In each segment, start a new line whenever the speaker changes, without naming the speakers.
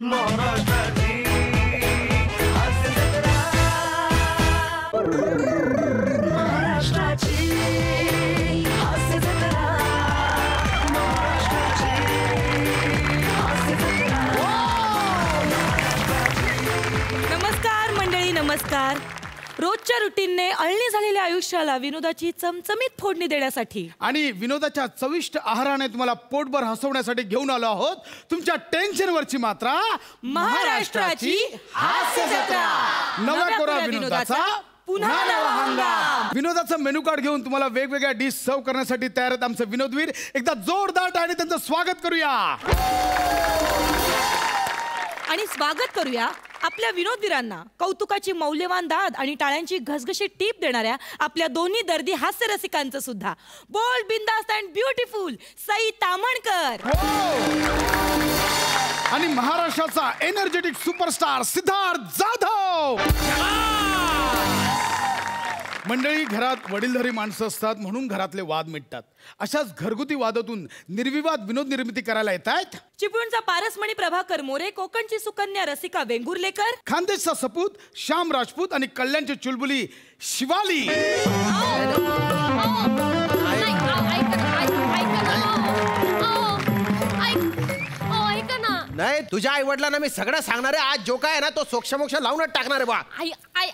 महाराष्ट्राची हास्य जत्रा, महाराष्ट्राची हास्य जत्रा, महाराष्ट्राची हास्य जत्रा.
नमस्कार मंडळी, नमस्कार. रोजच्या रुटीनने अळणी झालेल्या आयुष्याला विनोदाची चमचमीत फोडणी देण्यासाठी
आणि विनोदाच्या चविष्ट आहाराने तुम्हाला पोटभर हसवण्यासाठी घेऊन आलो आहोत तुमच्या टेन्शनवरची मात्रा
महाराष्ट्राची हास्य जत्रा.
नव्या कोरा विनोदाचा
पुन्हा नवा हंगाम.
विनोदाचं मेनू कार्ड घेऊन तुम्हाला वेगवेगळ्या डिश सर्व करण्यासाठी तयार आहेत आमचे विनोदवीर. एकदा जोरदार टाळ्यांनी त्यांचं स्वागत करूया.
आणि स्वागत करूया आपल्या विनोदवीरांना. कौतुकाची मौल्यवान दाद आणि टाळ्यांची घसघशी टीप देणाऱ्या आपल्या दोन्ही दर्दी हास्य रसिकांचं सुद्धा. बोल्ड, बिंदास अँड ब्युटिफुल सई तामणकर.
आणि महाराष्ट्राचा एनर्जेटिक सुपरस्टार सिद्धार्थ जाधव. मंडळी, घरात वडीलधारी माणसं असतात म्हणून घरातले वाद मिटतात. अशाच घरगुती वादातून निर्विवाद विनोद निर्मिती करायला येत आहेत
चिपळूणचा पारसमणी प्रभाकर मोरे, कोकणची सुकन्या रसिका वेंगुर्लेकर,
खानदेशचा सपूत श्याम राजपूत आणि कल्याणची चुलबुली शिवाली.
नाही, तुझ्या आई वडिलांना मी सगळं सांगणार आहे. आज जो काय आहे ना तो सोक्षमोक्ष लावूनच टाकणार आहे बा.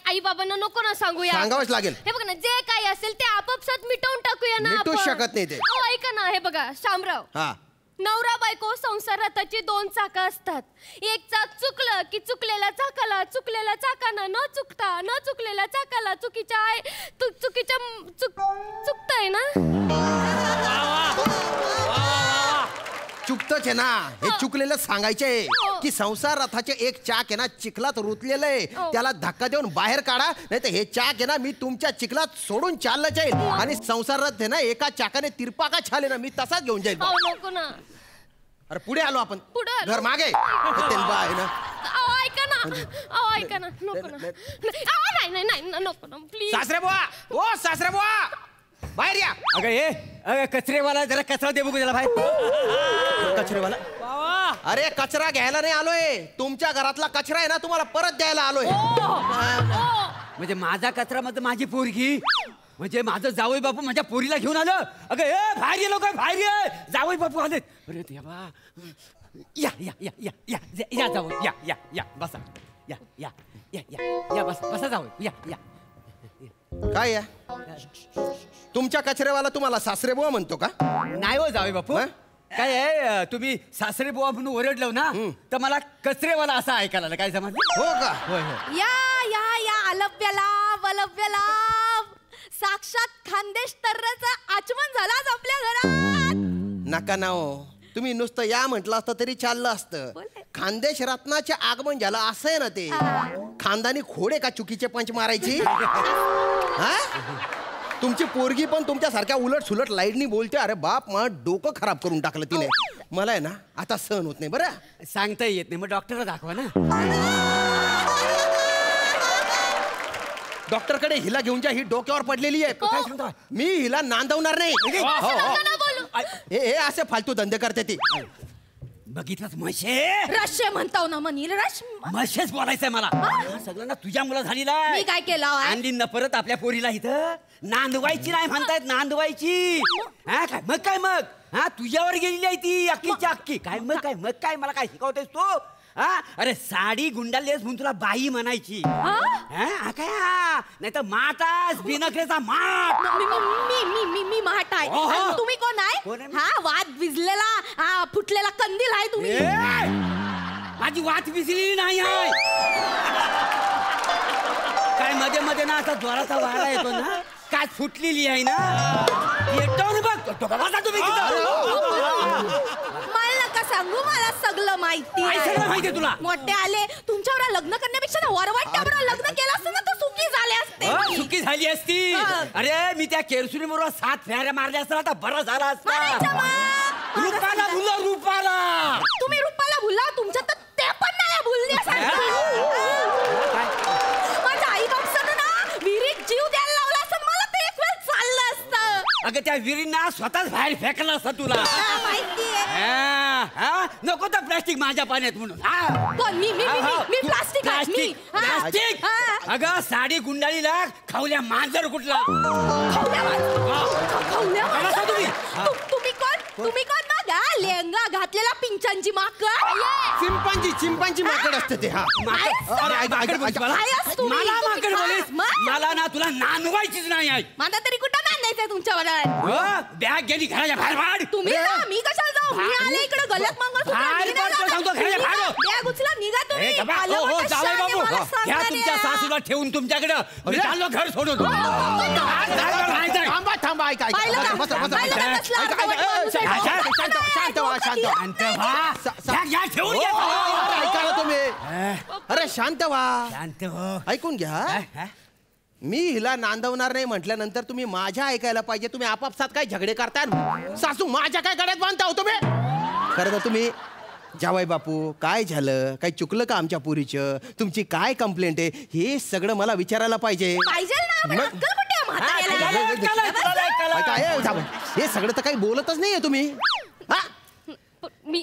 आई बाबांना नको ना सांगूया.
सांगावंच लागेल.
हे बघा ना, जे काही असेल ते आपापसात मिटवून टाकूया ना.
मिटूच शकत नाही ते.
ऐका ना, हे बघा शामराव,
हा,
नवरा बायको संसार रथाची दोन चाकं असतात. एक चाक चुकलं की चुकलेल्या चाकाला, चुकलेल्या चाकानं न चुकता, न चुकलेल्या चाकाला चुकतंय ना.
चुकतच आहे ना. हे चुकलेलं सांगायचंय की संसार रथाचे एक चाक आहे ना चिखलात रुतलेलं आहे. त्याला धक्का देऊन बाहेर काढा, नाही तर हे चाक आहे ना मी तुमच्या चिखलात सोडून चाललं जाईल. आणि संसार रथ आहे ना एका चाकाने तिरपा का छाले ना मी तसाच घेऊन जाईल.
नको ना.
अरे पुढे आलो आपण.
पुढे
घर मागे आहे ना.
ऐका ना, नको ना. नाही नको ना प्लीज.
सासरे बुवा, ओ सासरे बुवा, बाहेर या.
अगं ये कचरेवाला, जरा कचरा दे बघू त्याला बाहेर.
कचरेवाला? अरे कचरा घ्यायला नाही आलोय. तुमच्या घरातला कचरा आहे ना तुम्हाला परत द्यायला आलोय.
म्हणजे माझा कचरा म्हणजे माझी पोरगी, म्हणजे माझं जावई बापू माझ्या पोरीला घेऊन आलं. अगं ए बाहेर ये, लोक बाहेर ये, जावई बापू आलेत. अरे देवा, या या या या या या जावई, या या या बसा, या या या या या बसा जावई, या या.
काय या तुमच्या कचरेवाला तुम्हाला सासरे बुवा म्हणतो का?
नाही हो जावई बापू, काय आहे तुम्ही सासरे बुवा म्हणून ओरडलं ना तर मला कचरेवाला असं ऐकायला आलं. काय समजलं?
हो का?
होय होय.
या अलव्याला साक्षात खानदेश तर्राचा आचमन झाला आज आपल्या घरात.
नका ना हो, तुम्ही नुसतं या म्हटलं असतं तरी चाललं असतं. खानदेश रत्नाचे आगमन झालं असं आहे ना ते. खानदानी खोडे का चुकीचे पंच मारायची? हा, तुमची पोरगी पण तुमच्यासारख्या उलट सुलट लाईडनी बोलते. अरे बाप, मग डोकं खराब करून टाकलं तिने. मला आहे ना आता सहन होत नाही. बरं
सांगता येत नाही, मग डॉक्टरला दाखवा ना.
डॉक्टरकडे हिला घेऊन जा, ही डोक्यावर पडलेली आहे.
काय सांगता?
मी हिला नांदवणार नाही. हे असे फालतू धंदे करते ती.
बघितलंच म्हशे
रश्य म्हणताव ना मनील.
म्हशेच बोलायचंय मला. सगळ्यांना तुझ्या मुला झालेला.
मी काय केलं?
आणली न परत आपल्या पोरीला इथं. नांदवायची नाही म्हणतायत, नांदवायची. हा काय मग हा तुझ्यावर गेलेली आहे ती अक्कीच्या अक्की. काय मला काय शिकवतेस तू? हा, अरे साडी गुंडालेस म्हणून तुला बाई म्हणायची. काय नाही तर माटास बिनकरेचा माट.
मी माट आहे. आणि तुम्ही कोण आहे? हा, वाद विजलेला, हा फुटलेला कंदील आहे तुम्ही.
माझी वाट विजलेली नाही आहे. काय मध्ये मध्ये ना असा जोराचा वारा येतो ना, काय फुटलेली आहे ना. येतो ना बघ तुम्ही.
मला सांगू, मला सगळं माहिती
तुला.
मोठे आले तुमच्यावर लग्न करण्यापेक्षा ना वरवाट्यावर लग्न केलं असतं ना तर सुखी झाले असते.
सुखी झाली असती. अरे मी त्या केरसुनी बरोबर 7 फेऱ्या मारल्या असता तर बरं झालं असतं. रूपाला भुला, रूपाला.
तुम्ही रूपाला भुला, तुमच्या तर ते पण नाही भुलण्यासारखं. माझ्या आई बापसानं ना विहिरीत जीव द्यायला लावला असं मला ते एक वेळ चाललं असतं.
अगं त्या विहिरींना स्वतःच बाहेर फेकलं असतं तुला.
माहितीये
नको तर प्लास्टिक माझ्या पाण्यात म्हणून
कोण? मी प्लास्टिक आहे, मी. हा.
प्लास्टिक
हा.
अगं साडी गुंडाळीला खावल्या मांजर कुठला
खवल्या
तुम्ही
तुम्ही कोण बघा लेंगा घातलेला पिंचांची माकड
चिंपांची माकड असते ते. हा
काय असतो तुम्ही?
मला
तुम्ही
माकड
खा.
बोलीस
मग?
मला ना तुला नांदवायचीच नाही आहे
माझा तरी कुठं नांदायचंय तुमच्यावर?
बॅग गेली घराच्या बाहेर वाढ
तुम्ही जा, मी कशाला जाऊ? मी आले इकडे गल्यात
बाहेर पडतो, सांगतो, घराच्या बाहेर हो.
बॅग उचला, निघा तुम्ही. आलं
हो
मोठं
जावई
शान आहे, मला
बाबू
सांगता
घ्या
नाही
तुमच्या
आहे.
सासूला ठेवून तुमच्याकडं मी चाललो घर सोडून
थांबा ऐका
पाहिलं का?
बसा, बसा, बसा.
पाहिलं का कसला
ऐका,
अर्धवट
ऐका,
माणूस आहे?
शांत व्हा, शांत व्हा.
शांत व्हा. घ्या, ठेवून घ्या.
ऐका ना तुम्ही. अरे शांत व्हा.
शांत हो
ऐकून घ्या. मी हिला नांदवणार नाही म्हटल्यानंतर तुम्ही माझ्या ऐकायला पाहिजे. तुम्ही आपापसात काय झगडे करताय? सासू माझ्या काय गड्यात बांधता हो तुम्ही? खरं तर तुम्ही जावई बापू काय झालं? काही चुकलं का आमच्या पुरीचं? तुमची काय कंप्लेंट आहे? हे सगळं मला विचारायला पाहिजे.
पाहिजे ना, पण
मग-
अक्कल कुठे आहे म्हाताऱ्याला?
काय हे सगळं तर काही बोलतच नाहीये तुम्ही. हा?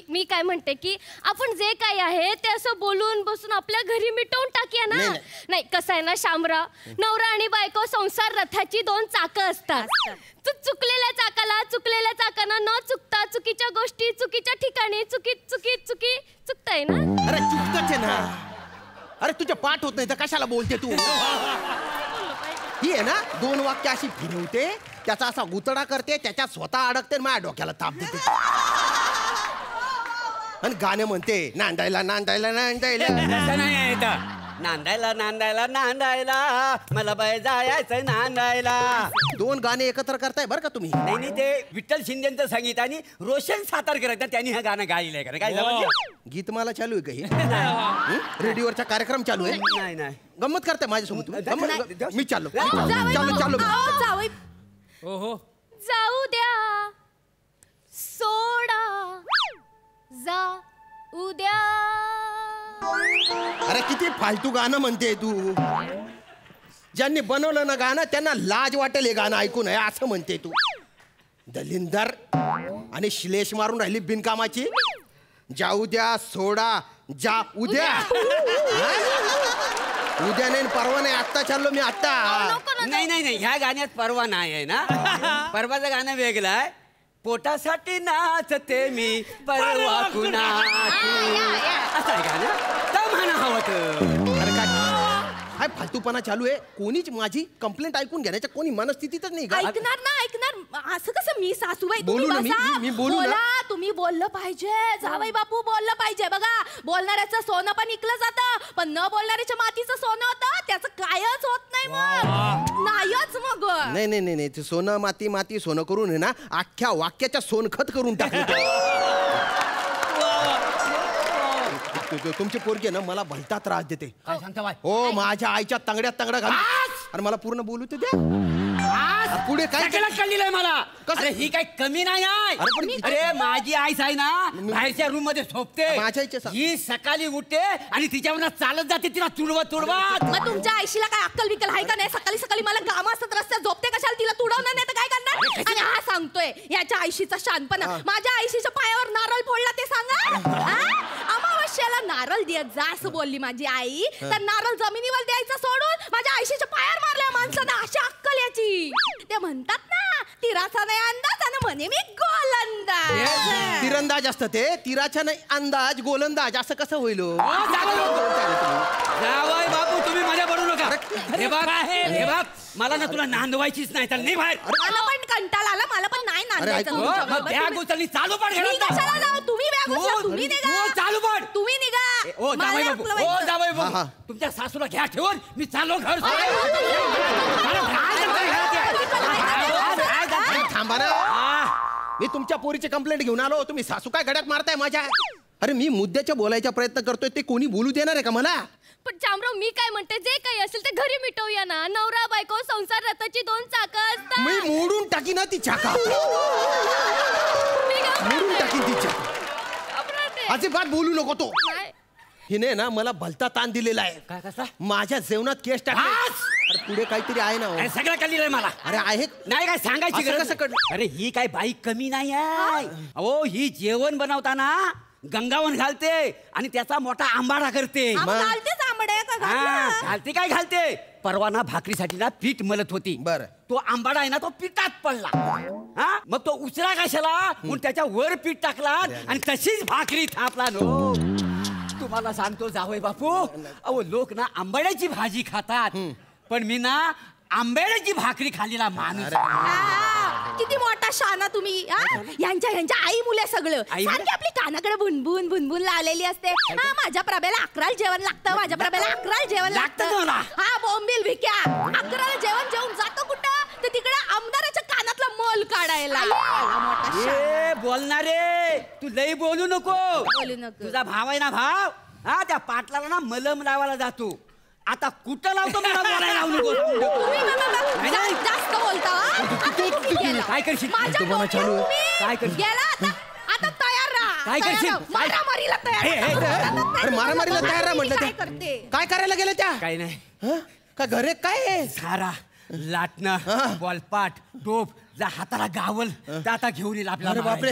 मी काय म्हणते की आपण जे काही आहे ते असं बोलून बसून आपल्या घरी मिटवून टाकूया ना.
नाही.
नाही कसं आहे ना शामराव, नवरा आणि बायको संसार रथाची दोन चाकं असतात. चुकलेल्या चाकाला न चुकता चुकीच्या गोष्टी चुकीच्या ठिकाणी चुकताय ना.
अरे चुकतच आहे ना. अरे तुझ्या पाठ होत नाही तर कशाला बोलते तू? ही आहे ना दोन वाक्य अशी फिरवते, त्याचा असा गुतडा करते, त्याच्यात स्वतः अडकते आणि माझ्या डोक्याला ताप देते. आणि गाणं म्हणते नांदायला
तसं नाही आहे इथं. नांदायला मला बाय जायचं नांदायला.
दोन गाणे एकत्र करताय बरं का तुम्ही.
नाही ते विठ्ठल शिंदेचं संगीत आणि रोशन सातारकर त्यांनी हे गाणं गायलंय का काय समजलं?
गीतमाला चालू आहे काही? रेडिओवरचा कार्यक्रम चालू आहे.
नाही
गंमत करताय माझ्यासोबत तुम्ही? गंमत- मी चाललो
जावई,
हो
जाऊ द्या सोडा जा उद्या.
अरे किती फालतू गाणं म्हणते तू. ज्यांनी बनवलं ना गाणं त्यांना लाज वाटेल हे गाणं ऐकून आहे असं म्हणते तू. दलिंदर आणि श्लेष मारून राहिली बिनकामाची. जाऊ द्या सोडा जा उद्या. हा? उद्या नाही परवा नाही, आत्ता चाललो मी आत्ता.
नाही ह्या गाण्यात परवा नाही आहे ना. परवाचं गाणं वेगळं आहे. पोटासाठी नाचते मी परवा कुणाची असं आहे गाणं. तर म्हणा हवं तर.
अरे काय फालतूपणा चालू आहे? कोणीच माझी कंप्लेंट ऐकून घेण्याच्या कोणी मनस्थितीतच नाही का?
ऐकणार असं कसं? मी सासूबाई
बोलू ना, मी बोलू ना.
बोला, तुम्ही बोललं पाहिजे. जावई बापू बोललं पाहिजे. बघा बोलणाऱ्याचं सोनं पण इकलं जातं, पण न बोलणाऱ्याच्या मातीचं सोनं होतं त्याचं कायच होत नाही. मग नाहीच मग.
नाही ते सोनं माती सोनं करून आहे ना अख्ख्या वाक्याच्या सोनखत करून टाकलं. तुमची पोरगी आहे ना मला भलता त्रास देते.
काय सांगता बाय?
हो माझ्या आईच्या तंगड्यात तंगडा घाल. अरे मला पूर्ण बोलू ते द्या. पुढे काय
कळलेलं आहे मला. अरे ही काय कमी नाही आहे.
अरे पण
अरे माझी आईच आहे ना बाहेरच्या रूम मध्ये झोपते.
माझ्या आईच्या
ही सकाळी उठते आणि तिच्यावर चालत जाते तिला तुडवत
मग तुमच्या आईशीला काय अक्कल बिकल आहे का नाही? सकाळी मला काम असतात रस्त्यात, झोपते कशाला? तिला तुडवणार नाही तर काय करणार? आणि हा सांगतोय याच्या आईशीचा शानपणा. माझ्या आईशीच्या पायावर नारळ फोडला ते सांगा. अमावस्याला नारळ देत जा असं बोलली माझी आई, तर नारळ जमिनीवर द्यायचं सोडून माझ्या आईशीच्या पायावर मारल्या माणसानं. अशी अक्कल याची. ते म्हणतात ना तिराचा नाही अंदाज आणि म्हणे मी गोलंदाज.
तिरंदाज असतं ते. तिराचा नाही अंदाज गोलंदाज असं कसं होईल?
जावई बापू तुम्ही माझ्या बडू नका. हे बघ मला ना तुला नांदवायचीच नाही तर नाही बाहेर.
मला पण कंटाळा आला. मला पण नाही नांदायचं तुमच्याबरोबर.
बॅग उचलली चालू पाड
मी कशाला जाऊ? तुम्ही बॅग उचला, तुम्ही निघा.
चालू पाड.
तुम्ही निघा.
ओ जावई
मला
बापू
आपलं
ओ जावई
हा, हा.
बापू तुमच्या सासूला घ्या ठेवून मी चाललो घर
थांबा ना. मी तुमच्या पोरीची कंप्लेंट घेऊन आलो. तुम्ही सासू काय गड्यात मारताय माझ्या? अरे मी मुद्द्याच्या बोलायचा प्रयत्न करतोय ते कोणी बोलू देणार आहे का मला?
पण चामराव मी काय म्हणते, जे काही असेल ते घरी मिटवूया ना. नवरा बायको संसार रथाची दोन चाकं असतात.
मी मोडून टाकी ना ती चाका. मोडून टाकीन ती चाका. अजिबात बोलू नको तो. हिने ना मला भलता ताण दिलेला आहे.
काय कसा?
माझ्या जेवणात केस टाकले. अरे पुढे काहीतरी आहे ना हो.
अरे सगळं कळलेलं आहे मला.
अरे आहे
नाही काय सांगायची
असं
गरज
कसं
नाही. अरे ही काय बाई कमी नाही आहे. अहो ही जेवण बनवताना गंगावन घालते आणि त्याचा मोठा आंबाडा करते.
घालतेच आंबड्या का घातलं?
घालते काय घालते. परवा ना भाकरीसाठी ना पीठ मलत होती.
बरं.
तो आंबाडा आहे ना तो पिठात पडला. हा मग तो उचला कशाला म्हणून त्याच्या वर पीठ टाकला आणि तशीच भाकरी थापला नो. तुम्हाला सांगतो जावई बापू, अहो लोक ना आंबाड्याची भाजी खातात पण मी ना आंबेड्याची भाकरी खाल्लेला माणूस.
किती मोठा शाना तुम्ही. यांच्या आई मुले सगळं
आई
सारखी आपली कानाकडे भुनभुन भुनभुन लावलेली असते. माझ्या प्रभेला 11 जेवण लागतं, माझ्या प्रभेला 11 जेवण
लागतं
लागतं.
मला.
हा बोंबील भिक्या 11 जेवण जेवून जातो कुठं तर तिकडे आमदाराच्या कानातला मोल काढायला. मोठा
ए बोलणारे तू लई बोलू नको.
बोलू नको.
तुझा भाव आहे ना भाव, हा त्या पाटलाला ना मलम लावायला जातो. आता कुठं लावतो मला बोलायला लावू नको.
तुम्ही जास्त बोलता
काय करशील?
माझ्या
काय करशील?
गेला आता तयार राहा.
काय करशील?
मारामारीला तयार.
अरे मारामारीला तयार आहे म्हटलं
काय
त्या.
करते?
काय करायला गेल्या त्या?
काय नाही.
हं? का घरे काय आहे?
सारा लाटणं बॉलपाट टोप जा हाताला गावल आता घेऊन येईल
अरे
आपल्याला.
बापरे.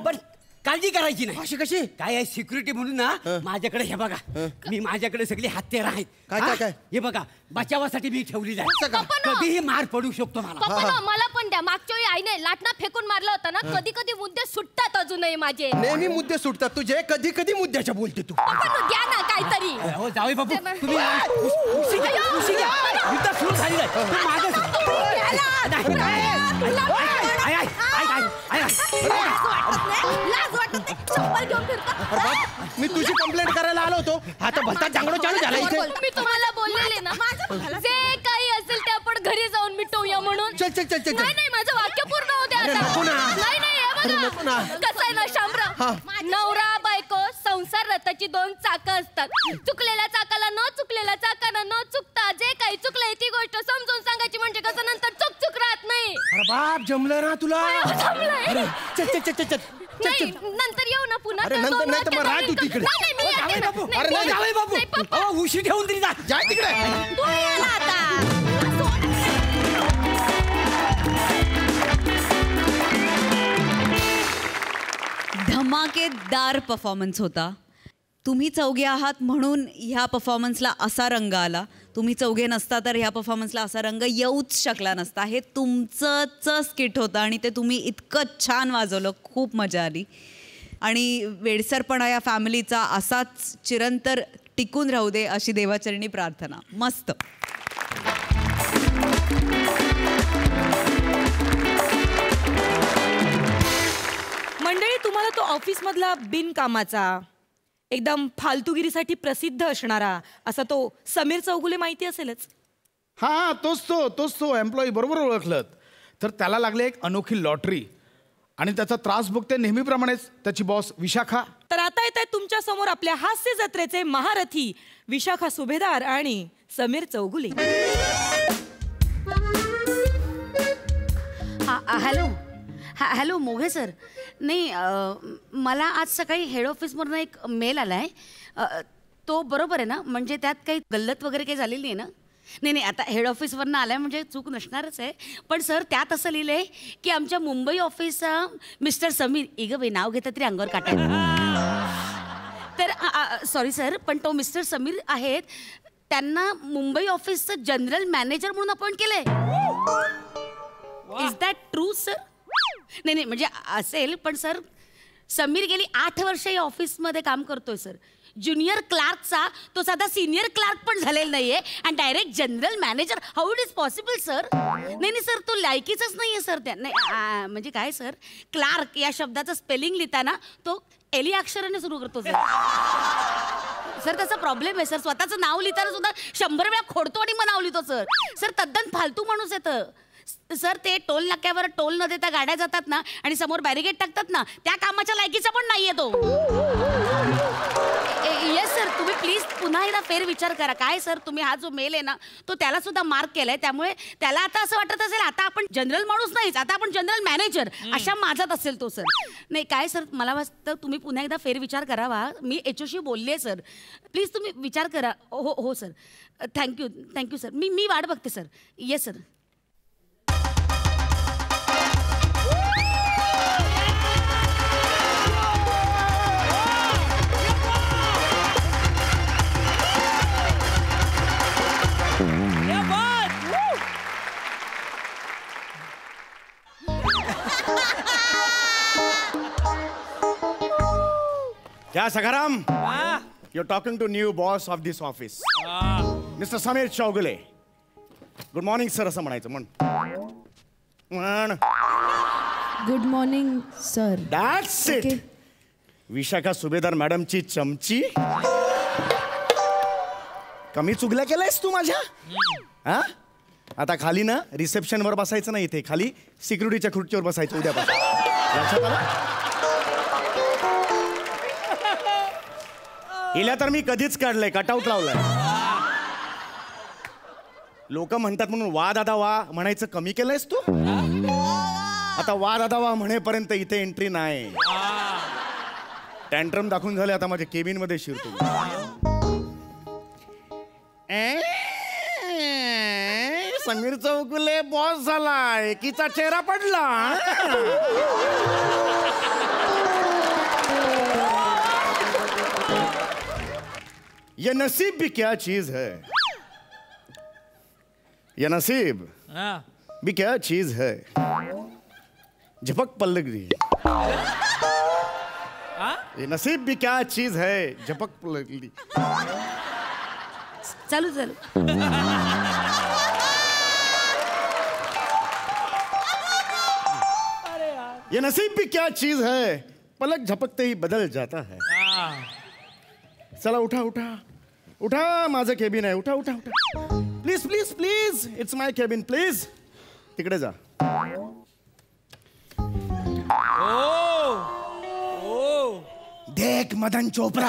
पण काळजी करायची नाही.
अशी कशी?
काय आहे सिक्युरिटी म्हणून ना माझ्याकडे हे बघा मी माझ्याकडे सगळी हत्यारं आहेत.
काय,
हा?
काय, काय?
हे बघा बचावासाठी मी ठेवलेली आहे.
सगळं.
कधीही मार पडू शकतो मला.
पप्पा मला पण द्या. मागच्या वेळी आईने लाटणा फेकून मारला होता ना, कधी कधी मुद्दे सुटतात अजूनही माझे.
नेहमी मुद्दे सुटतात तुझे. कधी कधी मुद्द्याच्या बोलते तू.
पप्पा द्या ना काहीतरी.
हो जावे बापू
ते ना.
तुम्ही उशी घ्या, उशी घ्या. युद्ध सुरू झालेलं आहे. तू मागं सर. नाही,
लाज वाटत नाही. चप्पल घेऊन फिरतो.
अरे बाप, मी तुझी कंप्लेंट करायला आलो होतो. आता भलता चांगलं चालू झाला इथे.
मी तुम्हाला बोललेले ना जे काही असेल ते आपण घरी जाऊन मिटवूया म्हणून.
चल चल चल चल चल.
नाही माझं वाक्य पूर्ण होते
अरे नको ना.
नाही
अरे नको ना.
कसं आहे ना शामराव, नवरा बायको संसार रथाची 2 चाकं असतात. चुकलेल्या चाकाला न चुकलेल्या चाकाला न चुकता जे काही चुकलंय ती गोष्ट समजून सांगायची म्हणजे कसं नंतर चुक राहत नाही.
अरे बाप जमलं ना तुला.
जमलंय.
अरे चल चल चल चल चल.
नाही नंतर येऊ ना पुन्हा.
अरे, नंतर नाही तर मग राह तू तिकडे.
नाही, मी येते ना. नाही,
अरे, नाही,
जावे बापू
नाही, पप्पा.
अहो, उशी ठेवून तरी जा.
जाय तिकडे.
तू याला आता.
धमाकेदार परफॉर्मन्स होता. तुम्ही चौघे आहात म्हणून ह्या परफॉर्मन्सला असा रंग आला. तुम्ही चौघे नसता तर ह्या परफॉर्मन्सला असा रंग येऊच शकला नसता. हे तुमचंच स्किट होतं आणि ते तुम्ही इतकं छान वाजवलं. खूप मजा आली आणि वेडसरपणा या फॅमिलीचा असाच चिरंतर टिकून राहू दे अशी देवाचरणी प्रार्थना. मस्त.
मंडळी तुम्हाला तो ऑफिसमधला बिनकामाचा एकदम फालतूगिरीसाठी प्रसिद्ध असणारा असा तो समीर चौगुले माहिती असेलच.
हा तोच तो एम्प्लॉई बरोबर ओळखलं. तर त्याला लागले एक अनोखी लॉटरी आणि त्याचा त्रास बघते नेहमीप्रमाणेच त्याची बॉस विशाखा.
तर आता येत आहेत तुमच्या समोर आपल्या हास्य जत्रेचे महारथी विशाखा सुभेदार आणि समीर चौगुले.
Hello Moghe sir. नाही मला आज सकाळी हेड ऑफिसमधून एक मेल आला आहे. तो बरोबर आहे ना? म्हणजे त्यात काही गल्लत वगैरे काही झालेली आहे ना? नाही आता हेड ऑफिसवरनं आला आहे म्हणजे चूक नसणारच आहे. पण सर त्यात असं लिहिलं आहे की आमच्या मुंबई ऑफिसचा मिस्टर समीर इगं बाई नाव घेतं तरी अंगावर काटायला. तर सॉरी सर पण तो मिस्टर समीर आहेत त्यांना मुंबई ऑफिसचं जनरल मॅनेजर म्हणून अपॉइंट केलंय. Is that true sir? नाही म्हणजे असेल पण सर समीर गेली 8 वर्ष या ऑफिसमध्ये काम करतोय सर. ज्युनियर क्लार्कचा तो साधा सिनियर क्लार्क पण झालेला नाहीये आणि direct general manager. How it is possible sir? नाही सर तो लायकीचाच नाहीये सर. त्या नाही म्हणजे काय सर क्लार्क या शब्दाचं स्पेलिंग लिहिताना तो एली अक्षराने सुरू करतो सर. सर त्याचा प्रॉब्लेम आहे सर. स्वतःचं नाव लिहिताना सुद्धा 100 वेळा खोडतो आणि मग नाव लिहितो सर. सर तद्दन फालतू माणूस येतं सर. ते टोल नाक्यावर टोल न देता गाड्या जातात ना आणि समोर बॅरिगेड टाकतात ना त्या कामाच्या लायकीचा पण नाहीये तो. येस सर तुम्ही प्लीज पुन्हा पुन्हा एकदा फेर विचार करा. काय सर तुम्ही हा जो मेल आहे ना तो त्याला सुद्धा मार्क केलाय, त्यामुळे त्याला आता असं वाटत असेल आता आपण जनरल माणूस नाहीच, आता आपण जनरल मॅनेजर अशा माझात असेल तो. सर नाही काय सर, मला वाटतं तुम्ही पुन्हा एकदा फेर विचार करावा. मी HOशी बोलले सर, प्लीज तुम्ही विचार करा. हो हो सर, थँक्यू सर. मी वाट बघते sir. Yes sir.
Yeah, Sagaram. You're talking to new boss of this office. Mr. Samir Chaugule. Good morning, sir. असं म्हणायचं म्हण.
Good morning sir.
That's it. Vishakha सुभेदार मॅडमची चमची. कमी चुगल्या केल्यास तू माझ्या? हा? आता खाली ना रिसेप्शनवर बसायचं नाही, इथे खाली सिक्युरिटीच्या खुर्चीवर बसायचं उद्यापासून. लक्षात आलं? हिला तर मी कधीच काढलंय, कटआउट लावलंय. लोक म्हणतात म्हणून वा दादा वा म्हणायचं कमी केलंयस तू. आता वा दादा वा म्हणेपर्यंत इथे एंट्री नाही. टँट्रम दाखवून झाले, आता माझ्या केबिन मध्ये शिरतो. समीर चौगुले बॉस झाला, एकीचा चेहरा पडला. ये नसीब भी क्या चीज है, ये नसीब भी क्या चीज है, झपक पलक दी. ये नसीब भी क्या चीज है, झपक पलक दी.
चालू.
ये नसीब भी क्या चीज है, पलक झपकते ही बदल जाता है. चला उठा उठा उठा, माझं केबिन आहे. उठा उठा उठा, please please please, it's my cabin, please. तिकडे जा. देख Madan Chopra.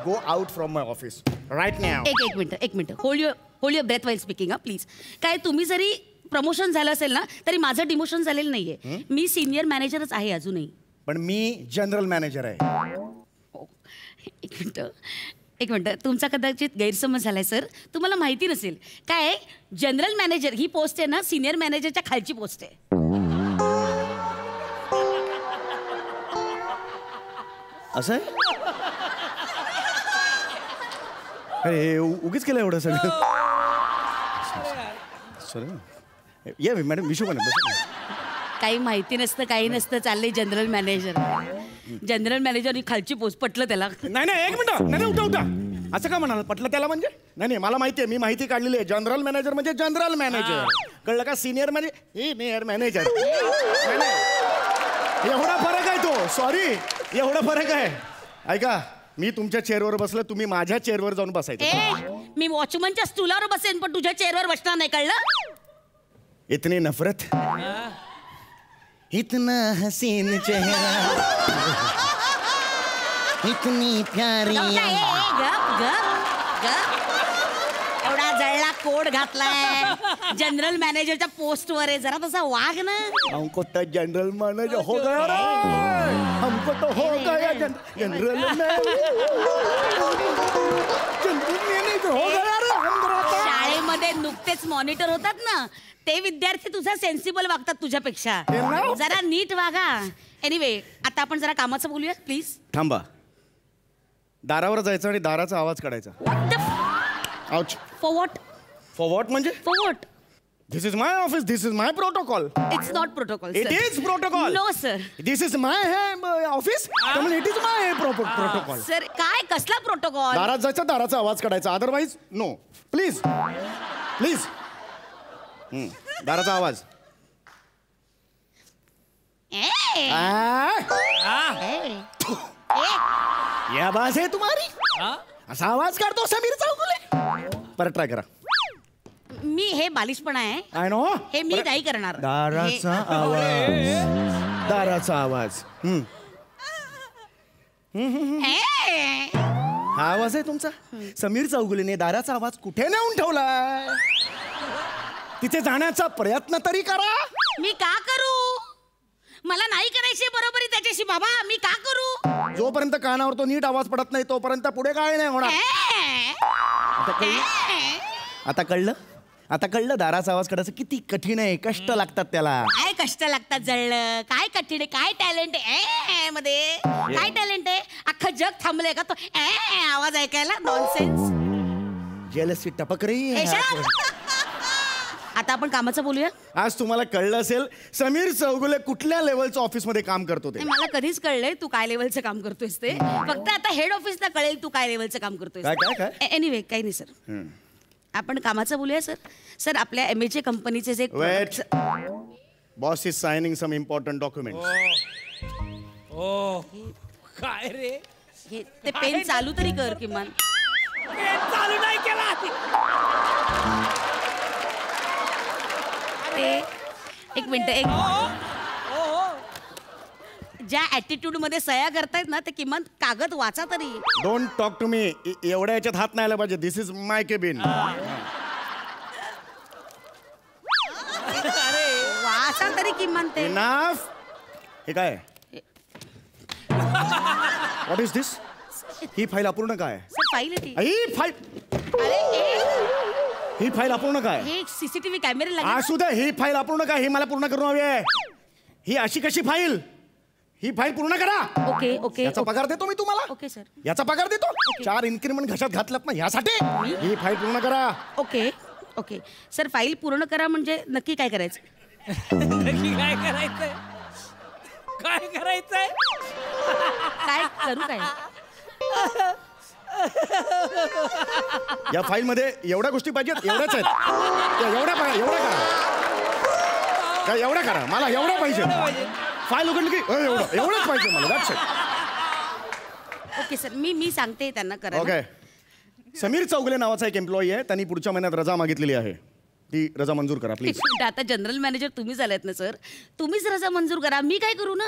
Go out from my office right now.
एक minute. Hold your breath while speaking. Please. काय तुम्ही जरी प्रमोशन झालं असेल ना तरी माझं डिमोशन झालेलं नाहीये. मी सिनियर मॅनेजरच आहे अजूनही.
पण मी जनरल मॅनेजर आहे.
एक मिनिट, तुमचा कदाचित गैरसमज झालाय सर. तुम्हाला माहिती नसेल काय, जनरल मॅनेजर ही पोस्ट आहे ना सिनियर मॅनेजरच्या खालची पोस्ट आहे.
असं आहे? अरे उगीच केलं एवढं सगळं. सॉरी. ये मॅडम, विशू पण
काही माहिती नसतं, काही नसतं, चाललंय जनरल मॅनेजर ही खालची पोस्ट. पटलं त्याला?
नाही एक मिनिट. नाही उठा उठा. असं का म्हणाल? पटलं त्याला म्हणजे? नाही मला माहिती आहे, मी माहिती काढलेली आहे. जनरल मॅनेजर म्हणजे जनरल मॅनेजर, कळलं का? सिनियर म्हणजे सिनियर मॅनेजर. एवढा फरक आहे तो. सॉरी, एवढा फरक आहे. ऐका, मी तुमच्या चेअरवर बसलं, तुम्ही माझ्या चेअरवर जाऊन बसायचं.
मी वॉचमनच्या स्टूलवर बसेन पण तुझ्या चेअरवर बसणार नाही, कळलं?
इतनी नफरत, इतना हसीन चेहरा, इतनी प्यारी.
एवढा जळला कोट घातलाय, जनरल मॅनेजरच्या पोस्टवर आहे, जरा तसा वाग ना.
हमको तो जनरल मैनेजर हो गया रे, हमको तो हो गया जनरल मैनेजर हो गया रे.
शाळेमध्ये नुकतेच मॉनिटर होतात ना, ते विद्यार्थी तुझा सेन्सिबल वागतात तुझ्यापेक्षा. जरा नीट वागा. एनिवे, आता आपण जरा कामाचं बोलूया प्लीज.
थांबा. दारावर जायचं आणि दाराचा आवाज काढायचा.
For what?
फॉर व्हॉट म्हणजे?
For what?
This is my office. This is my protocol.
It's not protocol,
It
sir.
is protocol.
No, sir.
This is my office. It is my protocol.
Sir, काय कसला protocol?
दारात जायचं, दाराचा आवाज काढायचा. Otherwise no. Please please. दाराचा आवाज. ये आवाज है तुम्हारी? असा आवाज काढतो समीर चौगुले. परत ट्राय करा.
मी हे बालिशपणा आहे
आय नो
हे मी नाही करणार.
दाराचा आवाज दाराचा आवाज हा आवाज आहे तुमचा. समीर चौगुलेने दाराचा आवाज कुठे नेऊन ठेवलाय? तिथे जाण्याचा प्रयत्न तरी करा.
मी का करू? मला नाही करायची बरोबरी त्याच्याशी बाबा. मी का करू?
जोपर्यंत कानावर तो नीट आवाज पडत नाही तोपर्यंत पुढे काय नाही होणार. आता कळलं? आता कळलं दाराचा आवाज काढायचं किती कठीण आहे. कष्ट लागतात त्याला.
काय कष्ट लागतात जळलं. काय कठीण आहे. काय टॅलेंट आहे मध्ये. काय टॅलेंट आहे. अख्खं जग थांबलंय का तो आवाज ऐकायला. नॉनसेन्स.
जेलसी टपक रही है.
आता आपण कामाचं बोलूया.
आज तुम्हाला कळलं असेल समीर चौगुले कुठल्या लेवलचं ऑफिस मध्ये काम करतो ते.
मला कधीच कळलंय तू काय लेवलचं काम करतोयस ते. फक्त आता हेड ऑफिसला कळेल तू काय लेवलचं काम करतोयस.
काय?
एनिवे काही नाही सर. आपण कामाचं बोलूया सर. सर आपल्या MA कंपनीचे जे
wait boss is signing some important document.
काय रे
ते पेन चालू तरी कर किमान.
चालू नाही केला.
एक मिनिट ज्या ऍटिट्यूड मध्ये सह्या करतायत ना ते किमान कागद वाचा तरी.
Don't talk to me. एवढ्या याच्यात हात नाही आला पाहिजे. This is my cabin.
वाचा तरी किमान ते.
इनफ. हे काय व्हॉट इज दिस? ही फाईल अपूर्ण काय?
सर फाईल आहे ती.
ही फाईल अपूर्ण काय?
हे CCTV कॅमेरे लागले.
असू दे. ही फाईल अपूर्ण काय ही मला पूर्ण करून हवी आहे. ही अशी कशी फाईल? ही फाईल पूर्ण करा.
ओके
याचा पगार देतो मी तुम्हाला.
Okay sir.
याचा पगार देतो. 4 इन्क्रीमेंट घशात घातलात ना यासाठी. ही फाईल पूर्ण करा.
ओके सर फाईल पूर्ण करा म्हणजे नक्की काय करायचं?
नक्की काय करायचंय? काय करायचंय?
काय करू काय?
या फाईल मध्ये एवढ्या गोष्टी पाहिजेत. एवढ्याच आहेत. एवढ्या करा. मला एवढ्या पाहिजे. फाईल उघडली की एवढंच पाहिजे मला. That's it.
ओके सर मी सांगते त्यांना करा.
ओके. समीर चौगुले नावाचा एक एम्प्लॉई आहे. त्यांनी पुढच्या महिन्यात रजा मागितलेली आहे. ती रजा मंजूर करा प्लीज.
आता जनरल मॅनेजर तुम्ही झालेत ना सर. तुम्हीच रजा मंजूर करा. मी काय करू ना.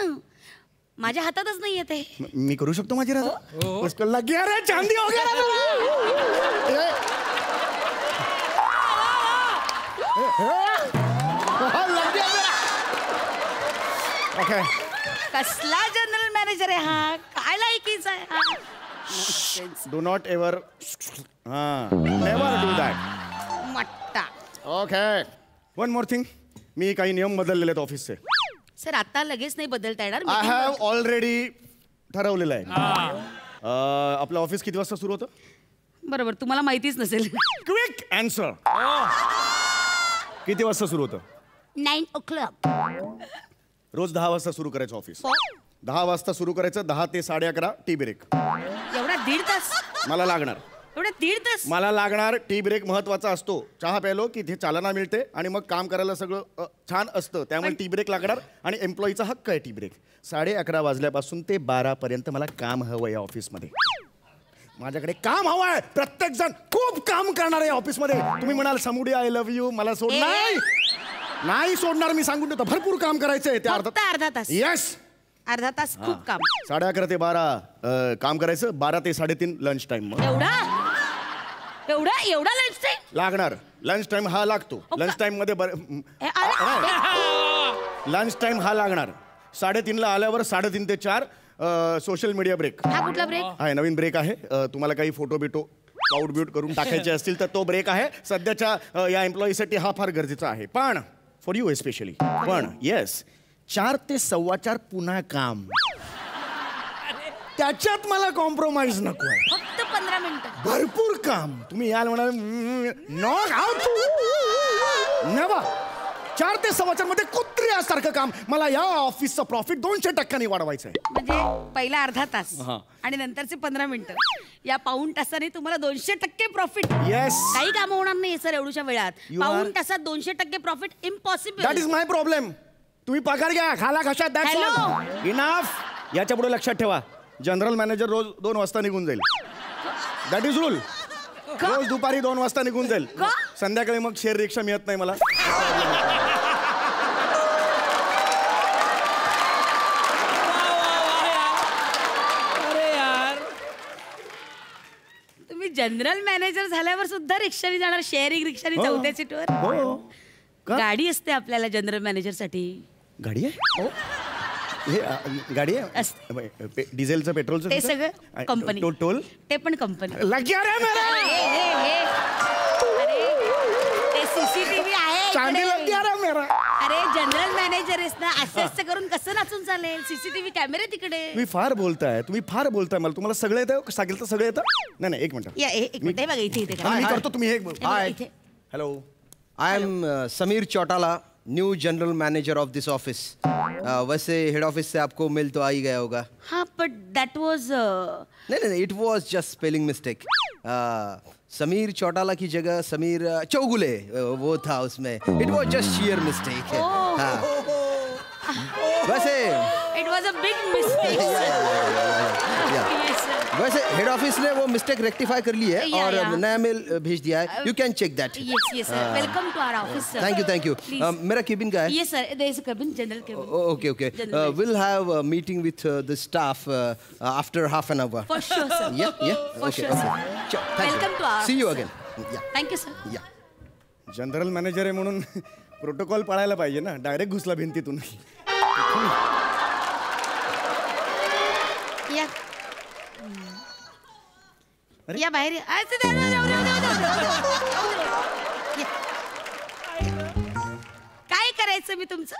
माझ्या हातातच नाही येते.
मी करू शकतो माझी रजा. उसको लग गया रे चांदी हो गया. ओके.
कसला जनरल मॅनेजर आहे हा. काय लायकीचा आहे हा.
Do not ever never do that.
मट्टा.
ओके. One more thing. मी काही नियम बदललेले आहेत ऑफिसचे.
सर आता लगेच नाही बदलता येणार.
आय हॅव ऑलरेडी ठरवलेलं आहे. आपलं ऑफिस किती वाजता सुरू होतं?
बरोबर तुम्हाला माहितीच नसेल.
Quick answer. किती वाजता सुरू होतं?
9 o'clock.
रोज 10 वाजता सुरू करायचं ऑफिस. 10 वाजता सुरू करायचं. 10 ते 11:30 टी ब्रेक.
एवढा 1.5 तास.
मला लागणार.
एवढा 1.5 तास.
मला लागणार. टी ब्रेक महत्वाचा असतो. चहा प्यालो की इथे चालना मिळते आणि मग काम करायला सगळं छान असतं. त्यामुळे टी ब्रेक लागणार आणि एम्प्लॉईचा हक्क आहे टी ब्रेक. 11:30 वाजल्यापासून ते 12 पर्यंत मला काम हवं आहे ऑफिसमध्ये. माझ्याकडे काम हवं आहे. प्रत्येक जण खूप काम करणार आहे ऑफिसमध्ये. तुम्ही म्हणाल समुडी आय लव्ह यू मला सोडणार नाही सोडणार. मी सांगून देतो भरपूर काम करायचंय. त्या
अर्धा तास.
येस
अर्धा तास खूप काम.
11:30 ते 12 काम करायचं. 12 ते 3:30 लंच टाइम.
एवढा लंच टाइम
लागणार. लंच टाइम हा लागतो. लंच टाइम मध्ये लंच टाइम हा लागणार. 3:30 आल्यावर 3:30 ते 4 सोशल मीडिया ब्रेक.
हा कुठला ब्रेक
आहे? नवीन ब्रेक आहे. तुम्हाला काही फोटो बिटो आउट ब्यूट करून टाकायचे असतील तर तो ब्रेक आहे. सध्याच्या या एम्प्लॉईसाठी हा फार गरजेचा आहे. पण फॉर यू एस्पेशली. पण येस 4 ते 4:15 पुन्हा काम. त्याच्यात मला कॉम्प्रोमाइज नको आहे.
फक्त 15 मिनिटं.
भरपूर काम. तुम्ही याल म्हणाल नॉट आउट. नेव्हर. 4 ते 4:15 मध्ये कुत्र्यासारखं काम. मला या ऑफिसचं प्रॉफिट 200% वाढवायचं आहे.
म्हणजे पहिला अर्धा तास
हा.
आणि नंतरचे 15 मिनिटं. या पाऊण तासाने तुम्हाला 200% प्रॉफिट.
येस.
काही काम होणार नाही सर एवढ्या वेळात.
You
पाऊण
are-
तासात 200% profit impossible.
That is my problem. तुम्ही पगार घ्या खाला घशात. That's all. इनफ. याच्या पुढे लक्षात ठेवा जनरल मॅनेजर रोज 2 वाजता निघून जाईल. That is rule. रोज दुपारी 2 वाजता निघून जाईल. संध्याकाळी मग शेअर रिक्षा मिळत नाही मला.
तुम्ही जनरल मॅनेजर झाल्यावर सुद्धा रिक्षाने जाणार, शेअरिंग रिक्षाने 4थ्या सीटवर.
हो. का?
गाडी असते आपल्याला जनरल मॅनेजर साठी.
गाडी आहे? हे गाडी आहे डिझेलचं पेट्रोलचं
ते सगळं कंपनी.
टोल
ते पण कंपनी.
लग गया रे मेरा.
ते सीसीटीव्ही आहे
चांदी लग गया रे मेरा.
अरे जनरल मॅनेजर आहेस ना, असं करून कसं नाचून चालेल? सीसीटीव्ही कॅमेरे तिकडे.
तुम्ही फार बोलताय मला. तुम्हाला सगळं येतं? सांगितलं सगळं येतं? नाही एक मिनिट.
एक मिनिट बघा इथे
मी करतो. तुम्ही हे
hello, I am Sameer Chautala, new general manager of this office. वैसे हेड ऑफिस से आपको मेल तो आ ही गया होगा.
हाँ बट दैट वाज
नहीं, इट वाज just spelling mistake. Sameer Chautala की जगह समीर चौगुले वो था उसमें. इट वाज जस्ट शियर मिस्टेक. वैसे
it was a big mistake.
वैसे हेड ऑफिस ने वो मिस्टेक रेक्टिफाई कर ली है और नया मेल भेज दिया है. You can check that.
Yes sir, welcome to our office sir.
Thank you. मेरा केबिन का है.
Yes sir, there is a cabin, general cabin.
Okay. We'll have a meeting with the staff after half an hour.
For sure sir.
Yeah.
For
Okay.
sure, sir.
Sure. Thank
Welcome
you.
to our
See you
office,
again. Yeah.
Thank you sir.
Yeah.
General manager आहे म्हणून protocol पाळायला पाहिजे ना. Direct घुसला भिंतीतून.
या या बाहेर या. काय करायचं मी तुमचं?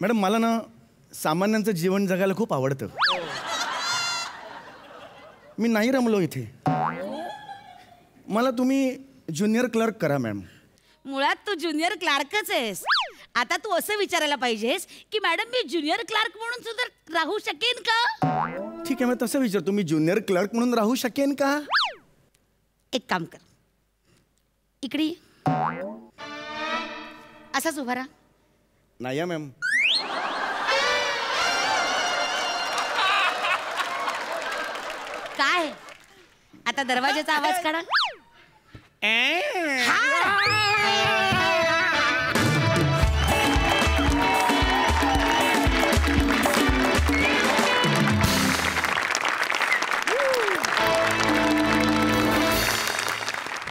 मॅडम मला ना सामान्यांचं जीवन जगायला खूप आवडतं. मी नाही रमलो इथे. मला तुम्ही ज्युनियर क्लर्क करा मॅम.
मुळात तू ज्युनियर क्लार्कच आहेस. आता तू असं विचारायला पाहिजेस की मॅडम मी ज्युनियर क्लार्क म्हणून सुद्धा राहू शकेन का?
ठीक आहे, मी तसं विचारतो. मी ज्युनियर क्लर्क म्हणून राहू शकेन का?
एक काम कर, इकडे ये. असाच उभा राहा.
नाही मॅम.
काय आता दरवाजाचा आवाज काढा.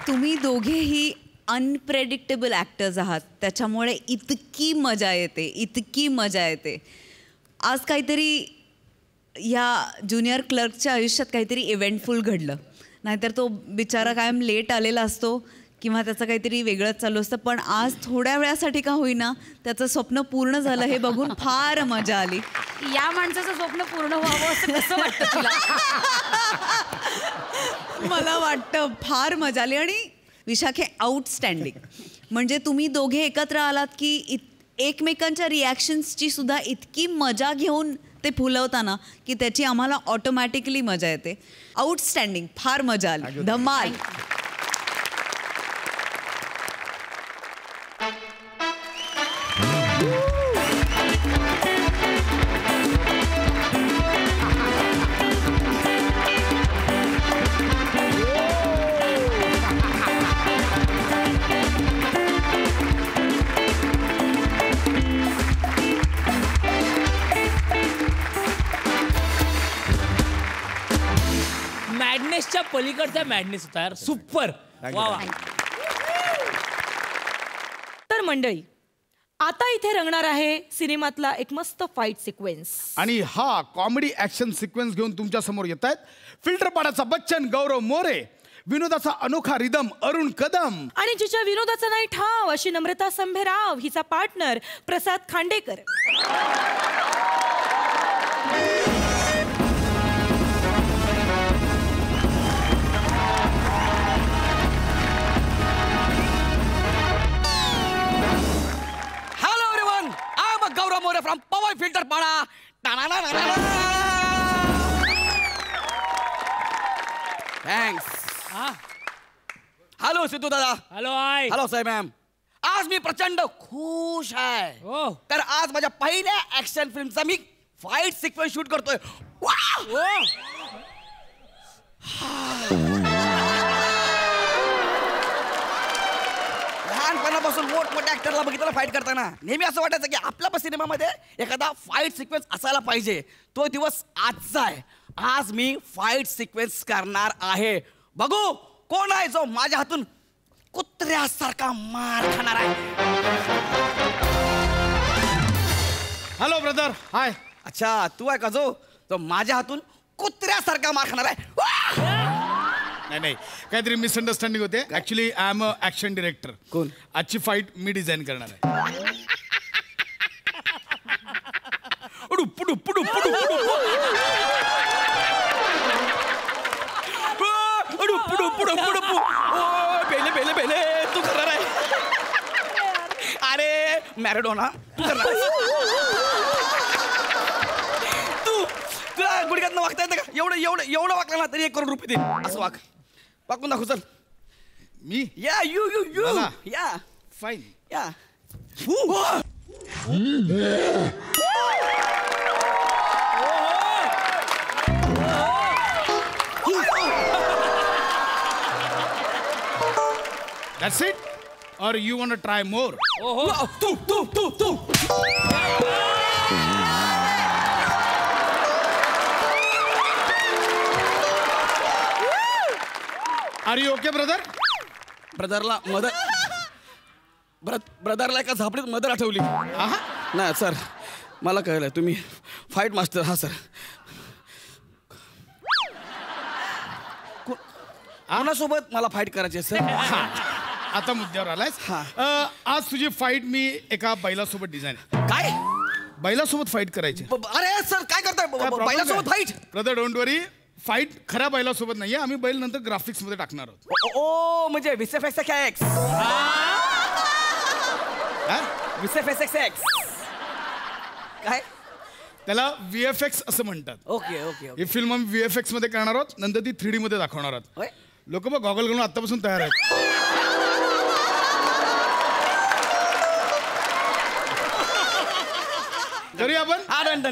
तुम्ही दोघेही अनप्रेडिक्टेबल ॲक्टर्स आहात, त्याच्यामुळे इतकी मजा येते. आज काहीतरी या ज्युनियर क्लर्कच्या आयुष्यात काहीतरी इव्हेंटफुल घडलं. नाहीतर तो बिचारा कायम लेट आलेला असतो किंवा त्याचं काहीतरी वेगळंच चालू असतं. पण आज थोड्या वेळासाठी का होईना त्याचं स्वप्न पूर्ण झालं हे बघून फार मजा आली.
या माणसाचं स्वप्न पूर्ण व्हावं असं कसं वाटतं तुला?
मला वाटतं फार मजा आली. आणि विशाखे आउटस्टँडिंग. म्हणजे तुम्ही दोघे एकत्र आलात की एकमेकांच्या रिॲक्शन्सची सुद्धा इतकी मजा घेऊन ते फुलवताना की त्याची आम्हाला ऑटोमॅटिकली मजा येते. आउटस्टँडिंग, फार मजा आली. धमाल.
मॅडनेसच्या पलीकडचा मॅडनेस होता यार. सुपर.
तर मंडळी, आता इथे रंगणार आहे सिनेमातला एक मस्त फाईट सिक्वेन्स.
आणि हा कॉमेडी ऍक्शन सिक्वेन्स घेऊन तुमच्या समोर येत आहेत फिल्टरपाडाचा बच्चन गौरव मोरे, विनोदाचा अनोखा रिदम अरुण कदम,
आणि जिच्या विनोदाचा नाही ठाव अशी नम्रता संभेराव हिचा partner Prasad Khandekar.
Gaurav More from Powai Filter Pada. Thanks. Hello Siddhu दादा.
हॅलो आय.
हॅलो साहेब मॅम. आज मी प्रचंड खुश आहे. तर आज माझ्या पहिल्या ऍक्शन फिल्मचा मी फाईट सिक्वेन्स शूट करतोय. लहानपणापासून मोठमोठ्या ऍक्टरला बघितलं फाईट करताना नेहमी असं वाटायचं की आपल्या सिनेमामध्ये एखादा फाईट सिक्वेन्स असायला पाहिजे. तो दिवस आजचा आहे. आज मी फाईट सिक्वेन्स करणार आहे. बघू कोण आहे जो माझ्या हातून कुत्र्यासारखा मार खाणार आहे.
Hello brother. हाय.
अच्छा तू आहे का जो माझ्या हातून कुत्र्यासारखा मार खाणार आहे.
नाही काहीतरी मिसअंडरस्टँडिंग होते. Actually I am a action director.
कोण?
आजची फाईट मी डिझाईन करणार आहे.
बेले तू करणार आहे. अरे मॅरेडोना तू करणार तुला गुडघ्यातनं वागता येतं का? एवढं वागला ना तरी 1 करोड रुपये दे. असं वागून दाखव. चल
मी
या यू या
फाईन
या.
That's it? Or you want to try more?
Tu
Are you okay, brother?
ब्रदरला एका झापडीत मदर आठवली. नाही सर मला कळलंय तुम्ही फाईट मास्टर. हा सर कोणासोबत मला फाईट करायची आहे सर?
आता मुद्द्यावर आलायस. आज तुझी फाईट मी एका बैलासोबत डिझाईन.
काय?
बैलासोबत फाईट करायची.
अरे सर काय करताय बैलासोबत fight?
Brother don't worry. Fight खऱ्या बैलासोबत नाहीये. आम्ही बैल नंतर ग्राफिक्स मध्ये टाकणार आहोत.
ओ म्हणजे VFX. काय
त्याला VFX असं म्हणतात.
ओके
ही फिल्म आम्ही VFX मध्ये करणार आहोत. नंतर ती 3D मध्ये दाखवणार आहोत. लोक बघ गॉगल घालून आतापासून तयार आहेत. करूया आपण.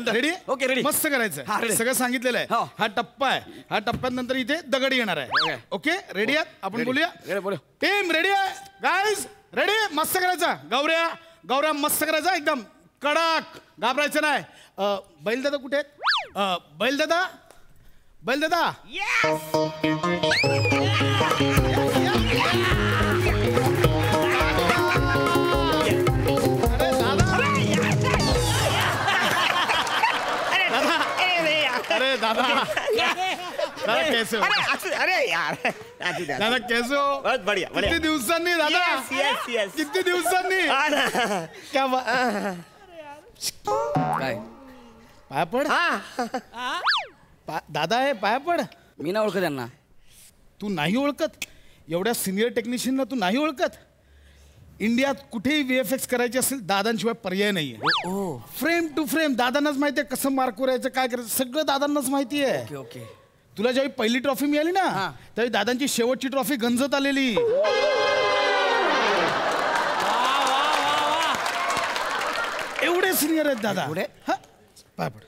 रेडी?
Okay ready.
मस्त करायचं. सगळं सांगितलेलं आहे. हा टप्पा आहे. हा टप्प्यानंतर इथे दगड येणार आहे. ओके रेडी आहात? आपण बोलूया. टीम रेडी आहे? Guys ready? मस्त करायचा. गौऱ्या मस्त करायचा एकदम कडक. घाबरायचं नाही. बैलदादा कुठे आहेत? बैलदादा अरे दादा कैसे हो?
अरे यार
दादा कैसे हो?
बहुत बढ़िया
किती दिवसांनी दादा? किती दिवसांनी? क्या
काय
पाया पड. दादा आहे पाया पड.
मी नाही ओळखत त्यांना.
तू नाही ओळखत? एवढ्या सिनियर टेक्निशियनला तू नाही ओळखत? इंडियात कुठेही VFX करायचे असेल दादांशिवाय पर्याय नाहीये. फ्रेम टू फ्रेम दादांनाच माहितीये कसं मार्क करायचं काय करायचं सगळं दादांनाच माहितीये.
ओके
तुला ज्यावेळी पहिली ट्रॉफी मिळाली ना त्यावेळी दादांची शेवटची ट्रॉफी गंजत आलेली. एवढे सिनियर आहेत दादा. पाय पड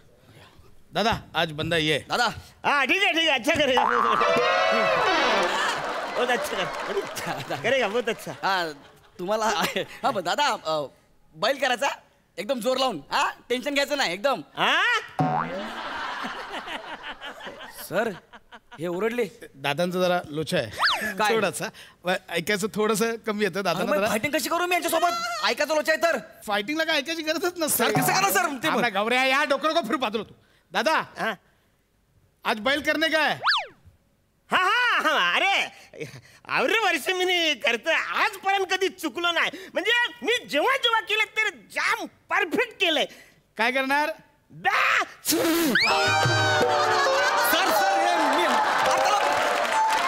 दादा. आज बंदा ये
दादा.
हाँ ठीक है अच्छा करेगा. बहुत अच्छा करेगा बहुत अच्छा.
तुम्हाला हा दादा बैल करायचा एकदम जोर लावून. हा टेन्शन घ्यायचं नाही एकदम. सर हे ओरडले.
दादांचा जरा लोचा आहे थोडासा. ऐकायचं थोडस कमी येतं दादा.
फायटिंग कशी करू मी यांच्यासोबत? ऐकायचं लोचा आहे तर
फायटिंगला काय ऐकायची गरजच नसते.
कसं करा सर?
गौऱ्या या डोकर को फिर पादलो तू. दादा आज बैल करणे काय?
हाँ अरे वर्ष मी करतोय. आजपर्यंत कधी चुकलो नाही. म्हणजे मी जेव्हा केलं तर जाम परफेक्ट केलंय.
काय करणार?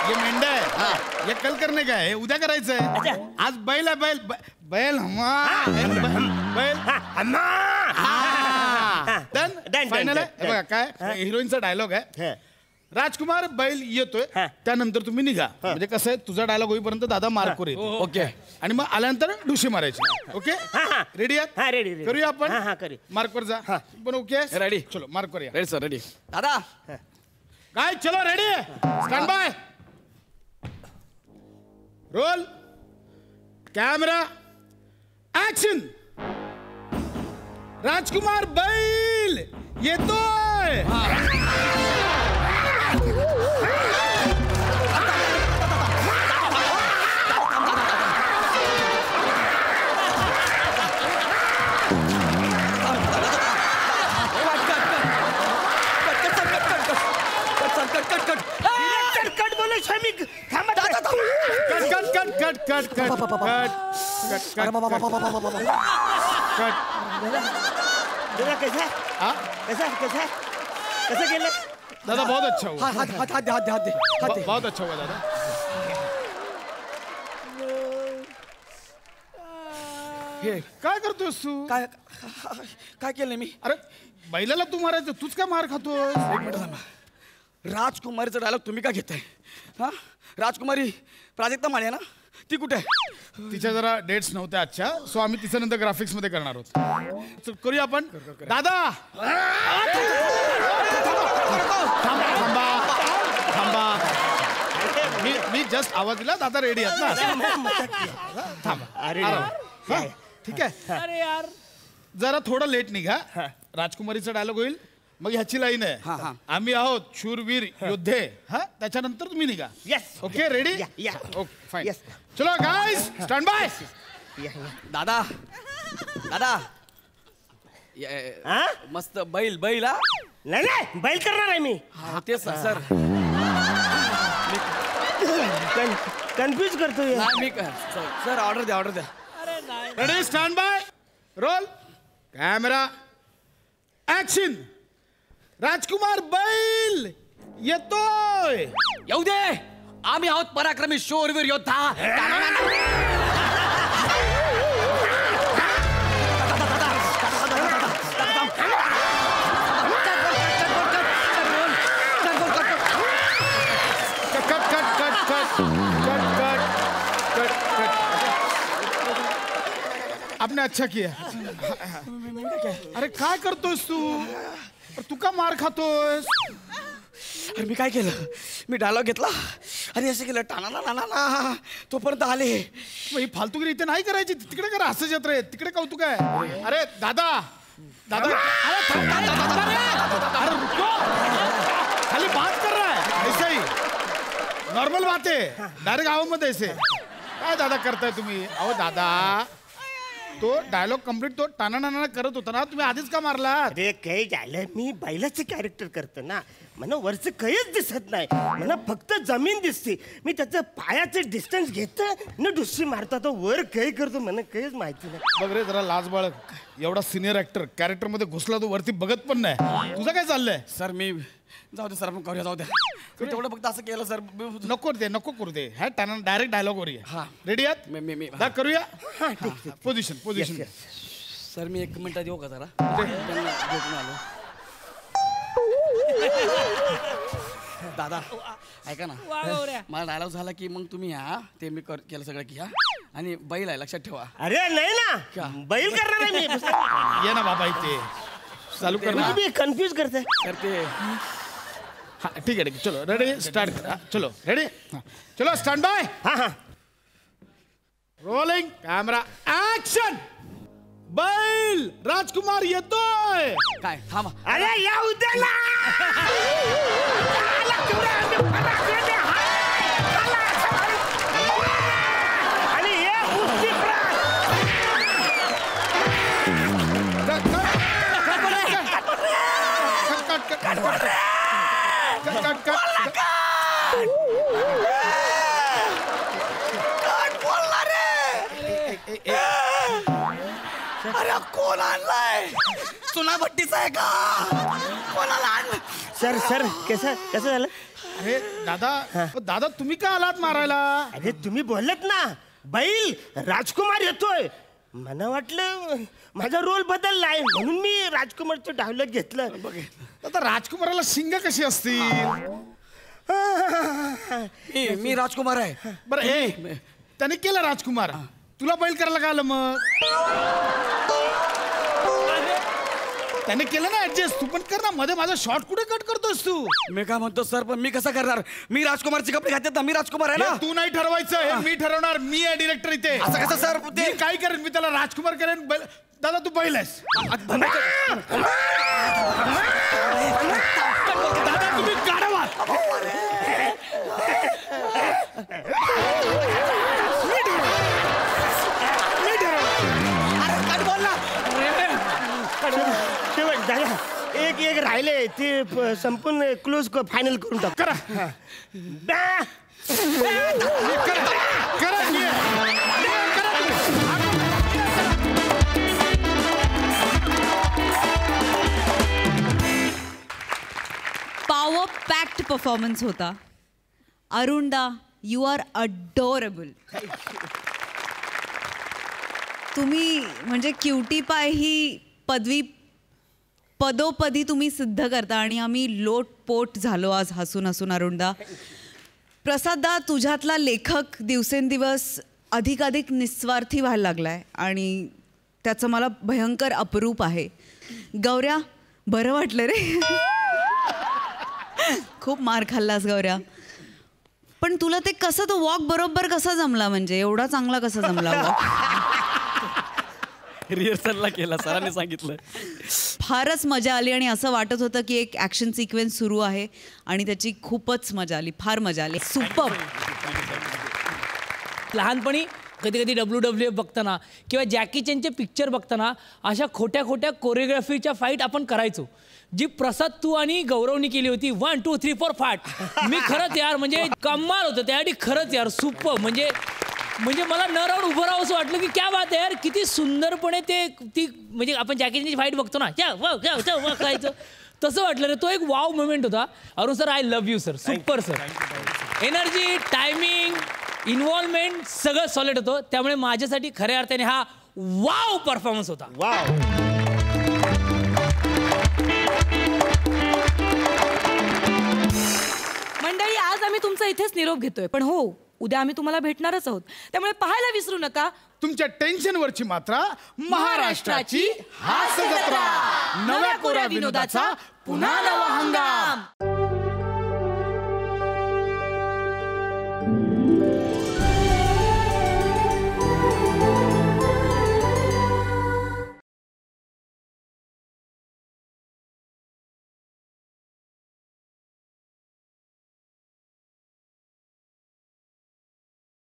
ये मेंढा आहे. ये कल करणे काय? हे उद्या करायचंय. आज बैल आहे. बैल बैल बैल फायनल आहे. बघा काय हिरोईनचा डायलॉग आहे. राजकुमार बैल येतोय त्यानंतर तुम्ही निघा. म्हणजे कसं आहे तुझा डायलॉग होईपर्यंत दादा मार्क करेल. ओके आणि मग आल्यानंतर ढुशी मारायची. ओके रेडी आहात?
रेडी
करूया आपण. मार्क वर जा. पण ओके
रेडी.
चलो मार्क करूया.
Ready sir ready. दादा
काय चलो ready. Stand by. Roll camera action. Rajkumar बैल येतोय.
कैसा केलं
दादा बहुत अच्छा हुआ.
हात दे.
बहुत अच्छा हुआ दादा. काय करतोस तू?
काय केलं मी?
अरे बैलाला तू मारायचं, तूच काय मार खातोस?
एक मिनिट थांबा. राजकुमारीचा डायलॉग तुम्ही का घेताय? हा, राजकुमारी प्राजक्ता माळी आहे ना, ती कुठे आहे?
तिच्या जरा डेट्स नव्हत्या आजच्या, सो आम्ही तिचं नंतर ग्राफिक्स मध्ये करणार आहोत. चल, करूया आपण. दादा थांबा. मी जस्ट आवाज दिला, दादा रेडी आहेत ना. थांबा. हा, ठीक आहे.
अरे यार
जरा थोडं लेट निघा. राजकुमारीचा डायलॉग होईल, मग ह्याची लाईन आहे, आम्ही आहोत शूरवीर योद्धे. हा, त्याच्यानंतर तुम्ही निघा. Okay, ready? Okay, fine. चलो गाइस, स्टँड बाय.
दादा मस्त बैल हा.
नाही बैल करणार आहे मी.
हा, तेच सर.
कन्फ्यूज करतोय.
मी सर ऑर्डर द्या.
Ready, stand by, roll camera, action. Rajkumar बैल येतोय.
येऊ दे, आम्ही आहोत पराक्रमी शूरवीर योद्धा.
आपने अच्छा किया. अरे काय करतोस तू? तू का मार खातोस?
अरे मी काय केलं? मी डायलॉग घेतला आणि असं केलं टाना तोपर्यंत आले.
ही फालतूगिरी इथे नाही करायची. तिकडे करा, हास्य जत्रा आहे तिकडे, कौतुक आहे. अरे दादा अरे रुको, खाली बात कर रहा है. ऐसा ही नॉर्मल बात आहे. डायरेक्ट आवामध्ये ऐसे काय दादा करताय तुम्ही? अहो दादा, तो डायलॉग कम्प्लीट तो टाना करत होता ना, तुम्ही आधीच का मारला?
अरे काही झालं, मी बैलाचं कॅरेक्टर करतो ना, मला वरचं काहीच दिसत नाही, मला फक्त जमीन दिसते. मी त्याचं पायाचं डिस्टन्स घेतो ना, दुसरी मारतो, तो वर काही करतो मला काहीच माहिती नाही.
बघ रे जरा लाज बाळग, एवढा सिनियर ऍक्टर कॅरेक्टर मध्ये घुसला, तो वरती बघत पण नाही. तुझं काय चाललंय?
सर मी जाऊ दे सर, आपण करूया, जाऊ द्या. तेवढं फक्त असं केलं सर.
नको करू दे. ह्या टाना डायरेक्ट डायलॉग वर.
हा,
रेडी आहात?
मी
करूया. Position
sir. मी 1 मिनिटात येऊ का जरा? भेटून आलो. दादा ऐका ना, मला डायलॉग झाला की मग तुम्ही या, ते मी केलं सगळं की. आणि बैल आहे, लक्षात ठेवा.
अरे नाही ना, बैल करणार आहे मी.
ये ना बाबा इथे चालू कर.
मी कन्फ्यूज करते.
तर ते ठीक आहे. चलो रेडी, स्टार्ट करा. चलो रेडी, चलो stand by. Rolling camera, action. बैल राजकुमार येतोय.
काय थांबा.
अरे या उद्याला आणि हे
अरे कोण आणलाय? चुनाभट्टीचा आहे का? कोणाला आणलं?
सर कसं झालं?
अरे दादा तुम्ही का आलात मारायला?
अरे तुम्ही बोलत ना, बैल राजकुमार येतोय, मला वाटलं माझा रोल बदललाय म्हणून मी राजकुमारचं डायलॉग घेतलं.
आता राजकुमाराला शिंग कशी असतील?
मी राजकुमार आहे.
बरं त्याने केलं राजकुमार, तुला बैल करायला काय आलं मग? त्याने केलं ना ऍडजस्ट. तू पण कर ना, मध्ये माझा शॉर्ट कुठे कट करतोस तू?
मी काय म्हणतो सर, पण मी कसं करणार? मी राजकुमारचे कपडे घातलेत ना, मी राजकुमार आहे ना.
हे तू नाही ठरवायचं, हे मी ठरवणार. मी आहे डिरेक्टर इथे.
असं कसं सर?
ते काय करेन मी, त्याला राजकुमार करेन. दादा तू बैल आहेस. दादा तुम्ही गाढव आहात.
एक राहिले ते संपूर्ण क्लोज फायनल करून टाक.
करा
पॉवर पॅक्ड परफॉर्मन्स होता. अरुणदा, यू आर अडोरेबल. तुम्ही म्हणजे क्युटी पाय ही पदोपदी तुम्ही सिद्ध करता आणि आम्ही लोटपोट झालो आज हसून हसून. अरुणदा, प्रसाददा, तुझ्यातला लेखक दिवसेंदिवस अधिकाधिक निस्वार्थी व्हायला लागलाय आणि त्याचं मला भयंकर अप्रूप आहे. गौऱ्या, बरं वाटलं रे. खूप मार खाल्लास गौऱ्या, पण तुला ते कसं तो वॉक बरोबर कसा जमला? म्हणजे एवढा चांगला कसा जमला वॉक?
रिहर्सलला केला, सरांनी सांगितलं.
फारच मजा आली आणि असं वाटत होतं की एक ॲक्शन सिक्वेन्स सुरू आहे आणि त्याची खूपच मजा आली, फार मजा आली. सुपर.
लहानपणी कधी कधी WWF बघताना किंवा जॅकी चॅनचे पिक्चर बघताना अशा खोट्या खोट्या कोरिओग्राफीच्या फाईट आपण करायचो, जी प्रसाद तू आणि गौरवनी केली होती. 1 2 3 4 फाट. मी खरंच यार म्हणजे कमाल होतं त्यासाठी. खरंच यार सुपर. म्हणजे मला न राहून उभं राहावं असं वाटलं की क्या बात आहे यार, किती सुंदरपणे ती म्हणजे आपण जॅकीची फाईट बघतो ना करायचं तसं वाटलं रे. तो एक वाव मोमेंट होता. Arun sir, I love you sir. Super sir. Energy, timing, involvement सगळं सॉलिड होतं. त्यामुळे माझ्यासाठी खऱ्या अर्थाने हा वाव परफॉर्मन्स होता.
वाव.
मंडळी, आज आम्ही तुमचा इथेच निरोप घेतोय, पण हो, उद्या आम्ही तुम्हाला भेटणारच आहोत. त्यामुळे पाहायला विसरू नका
तुमच्या टेन्शनवरची मात्रा महाराष्ट्राची हास्य जत्रा. नव्या कोऱ्या विनोदाचा पुन्हा नवा हंगाम.